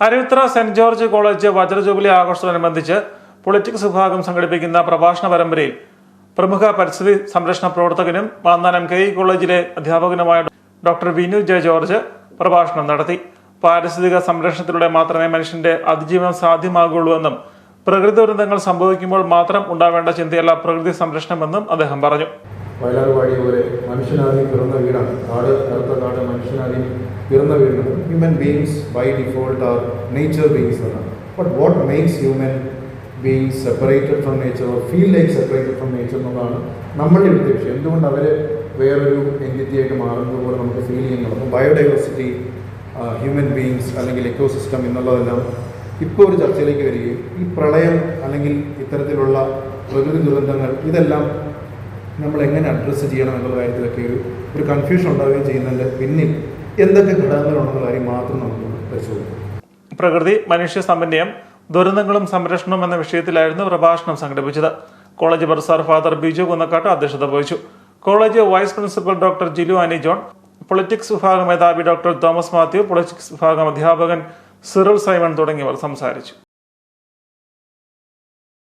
Aruvithura saint George college വജ്ര jubilee ആഘോഷത്തോടനുബന്ധിച്ച് politics വിഭാഗം സംഘടിപ്പിക്കുന്ന പ്രഭാഷണ പരമ്പരയിൽ പ്രമുഖ പരിസ്ഥിതി സംരക്ഷണ പ്രവർത്തകനും വാന്താനം KE കോളേജിലെ അധ്യാപകനുമായ ഡോക്ടർ വിനു ജെ ജോർജ് പ്രഭാഷണം നടത്തി. പാരിസ്ഥിതിക സംരക്ഷണത്തിലൂടെ മാത്രമേ മനുഷ്യന്റെ അതിജീവനം സാധ്യമാകുള്ളൂവെന്നും പ്രകൃതി ദുരന്തങ്ങൾ സംഭവിക്കുമ്പോൾ മാത്രം ഉണ്ടാവേണ്ട ചിന്തയല്ല പ്രകൃതി സംരക്ഷണമെന്നും അദ്ദേഹം പറഞ്ഞു. വയലാർ പാടിയ പോലെ മനുഷ്യനാദ്യം പിറന്ന വീടാണ്. കാട് കറുത്ത കാട് മനുഷ്യനാദ്യം പിറന്ന വീടാണ്. Human beings by default are nature beings എന്നാണ്. But what makes human beings separated from nature or feel like separated from nature എന്നുള്ളതാണ് നമ്മളുടെ ഇവിടുത്തെ വിഷയം. എന്തുകൊണ്ട് അവർ വേറൊരു എൻറ്റിറ്റി ആയിട്ട് മാറുന്നത് പോലെ നമുക്ക് ഫീൽ ചെയ്യുന്നത്. അപ്പം ബയോഡൈവേഴ്സിറ്റി, ഹ്യൂമൻ ബീയിങ്സ് അല്ലെങ്കിൽ എക്കോസിസ്റ്റം എന്നുള്ളതെല്ലാം ഇപ്പോൾ ഒരു ചർച്ചയിലേക്ക് വരികയും ഈ പ്രളയം അല്ലെങ്കിൽ ഇത്തരത്തിലുള്ള പ്രകൃതി ദുരന്തങ്ങൾ ഇതെല്ലാം നമ്മൾ എങ്ങനെ അഡ്രസ്സ് ചെയ്യണം എന്നുള്ള കാര്യത്തിലൊക്കെ ഒരു കൺഫ്യൂഷൻ ഉണ്ടാവുകയും ചെയ്യുന്നതിൻ്റെ പിന്നിൽ എന്തൊക്കെ ഘടകങ്ങളുണ്ടെന്ന കാര്യം മാത്രം നമുക്ക് പരിശോധിക്കാം. പ്രകൃതി, മനുഷ്യ സമന്വയം, ദുരന്തങ്ങളും സംരക്ഷണവും എന്ന വിഷയത്തിലായിരുന്നു പ്രഭാഷണം സംഘടിപ്പിച്ചത്. College professor father Biju Kunnakkattu അധ്യക്ഷത വഹിച്ചു. College vice principal doctor Jilu Annie John, politics വിഭാഗം മേധാവി ഡോക്ടർ തോമസ് മാത്യു, പൊളിറ്റിക്സ് വിഭാഗം അധ്യാപകൻ സിറിൽ സൈമൺ തുടങ്ങിയവർ സംസാരിച്ചു.